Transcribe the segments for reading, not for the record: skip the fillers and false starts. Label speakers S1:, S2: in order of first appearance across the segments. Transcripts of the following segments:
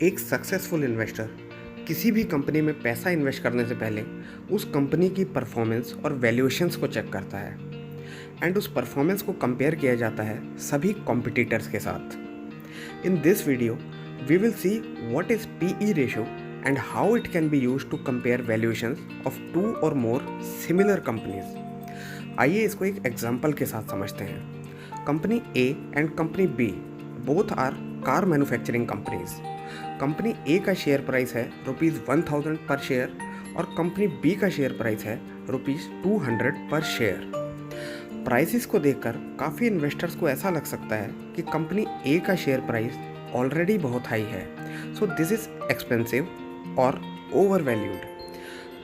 S1: एक successful investor किसी भी कंपनी में पैसा इन्वेस्ट करने से पहले उस कंपनी की परफॉर्मेंस और वैल्यूएशंस को चेक करता है एंड उस परफॉर्मेंस को कंपेयर किया जाता है सभी कॉम्पिटिटर्स के साथ। In this video we will see what is PE ratio and how it can be used to compare valuations of two और मोर सिमिलर कंपनीज। आइए इसको एक एग्जांपल के साथ समझते हैं। Company A and company B both are car manufacturing companies. Company A का share price है ₹1000 पर शेयर और कंपनी बी का शेयर प्राइस है ₹200 पर शेयर। प्राइसेस को देखकर काफ़ी इन्वेस्टर्स को ऐसा लग सकता है कि कंपनी ए का शेयर प्राइस ऑलरेडी बहुत हाई है, सो दिस इज़ एक्सपेंसिव और ओवर वैल्यूड।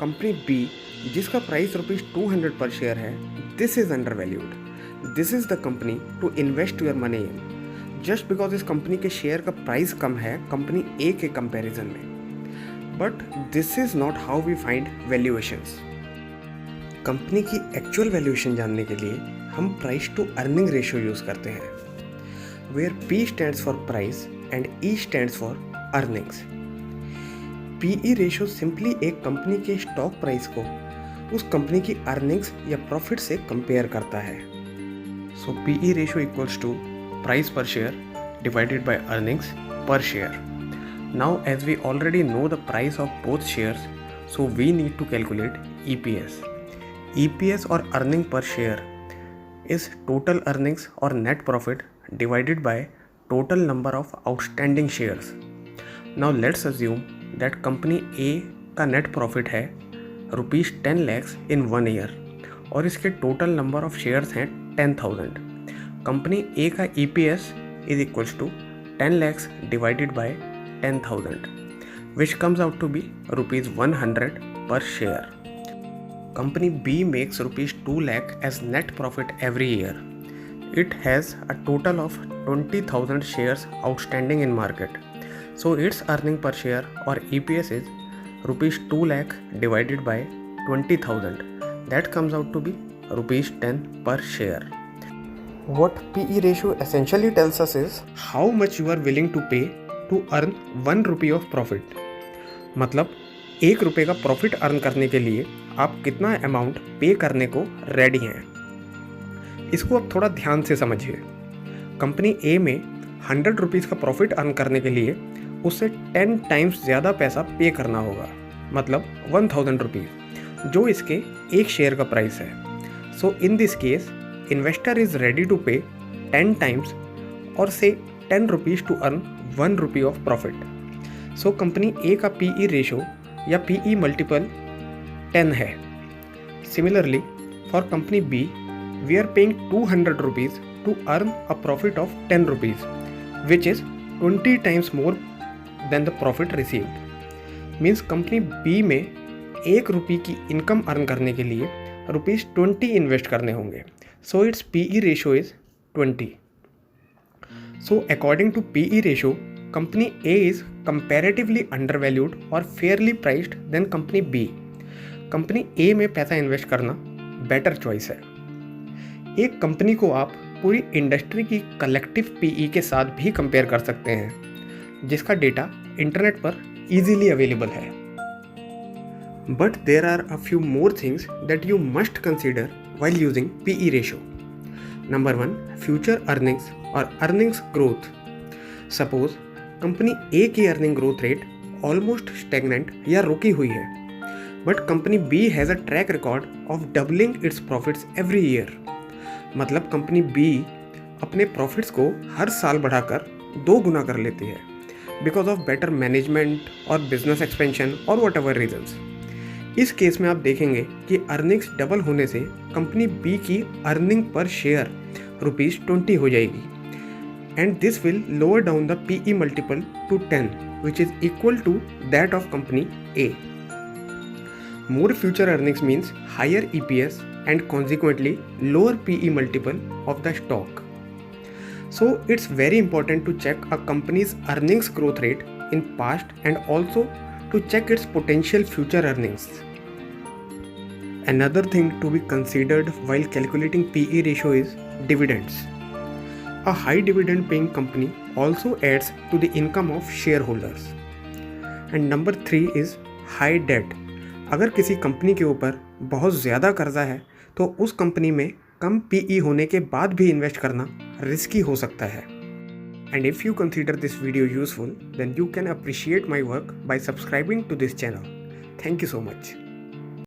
S1: कंपनी बी जिसका प्राइस ₹200 पर शेयर है, this is undervalued. This is the company to invest your money in just because इस company के share का price कम है कंपनी ए के कंपैरिजन में। But this is not how we find valuations. Company की actual valuation जानने के लिए हम price to earning ratio use करते हैं, where P stands for price and E stands for earnings. PE ratio simply एक कंपनी के स्टॉक प्राइस को उस कंपनी की अर्निंग्स या प्रॉफिट से कंपेयर करता है। So PE ratio equals to price per share divided by earnings per share. Now as we already know the price of both shares, so we need to calculate EPS. EPS or earning per share is total earnings or net profit divided by total number of outstanding shares. Now let's assume that company A का net profit है ₹10 lakhs in 1 year और इसके total number of shares हैं 10,000। Company A का EPS is equals to 10 lakhs divided by 10,000 which comes out to be ₹100 per share. Company B makes ₹2 lakh as net profit every year. It has a total of 20,000 shares outstanding in market, so its earning per share और EPS is ₹2 lakh divided by 20,000 that comes out to be ₹10 per share. What PE ratio essentially tells us is how much you are willing to pay to earn ₹1 of profit. मतलब ₹1 का profit earn करने के लिए आप कितना amount पे करने को रेडी हैं। इसको अब थोड़ा ध्यान से समझिए। कंपनी ए में ₹100 का प्रॉफिट अर्न करने के लिए उससे 10 टाइम्स ज़्यादा पैसा पे करना होगा, मतलब ₹1000, जो इसके एक शेयर का प्राइस है। So in this case investor is ready to pay 10 times or say ₹10 to earn ₹1 of profit. So company A का PE रेशो या PE मल्टीपल 10 है। Similarly for company B we are paying ₹200 to earn a profit of ₹10 which is 20 times more than the profit received. Means company B में ₹1 की income earn करने के लिए ₹20 invest करने होंगे। So its PE ratio is 20. So according to PE ratio, company A is comparatively undervalued or fairly priced than company B. Company A में पैसा invest करना बेटर चॉइस है। एक कंपनी को आप पूरी इंडस्ट्री की कलेक्टिव PE के साथ भी कंपेयर कर सकते हैं, जिसका डेटा इंटरनेट पर इजीली अवेलेबल है। But there are a few more things that you must consider while using PE ratio. Number 1, future earnings or earnings growth. Suppose company A की earning growth rate almost stagnant या रुकी हुई है, but company B has a track record of doubling it's profits every year. मतलब company B अपने profits को हर साल बढ़ाकर 2 गुना कर लेती है बिकॉज ऑफ बेटर मैनेजमेंट और बिजनेस एक्सपेंशन और वॉट एवर रीजन्स। इस केस में आप देखेंगे कि अर्निंग्स डबल होने से कंपनी बी की अर्निंग पर शेयर ₹20 हो जाएगी and this will lower down the PE multiple to 10 which is equal to that of company A. More future earnings means higher EPS and consequently lower PE multiple of the stock. So it's very important to check a company's earnings growth rate in past and also to check its potential future earnings. Another thing to be considered while calculating PE ratio is dividends. A high dividend paying company also adds to the income of shareholders. And number 3 is high debt. अगर किसी company के ऊपर बहुत ज़्यादा कर्जा है तो उस कंपनी में कम पीई होने के बाद भी इन्वेस्ट करना रिस्की हो सकता है। And if you consider this video useful then you can appreciate my work by subscribing to this channel. Thank you so much.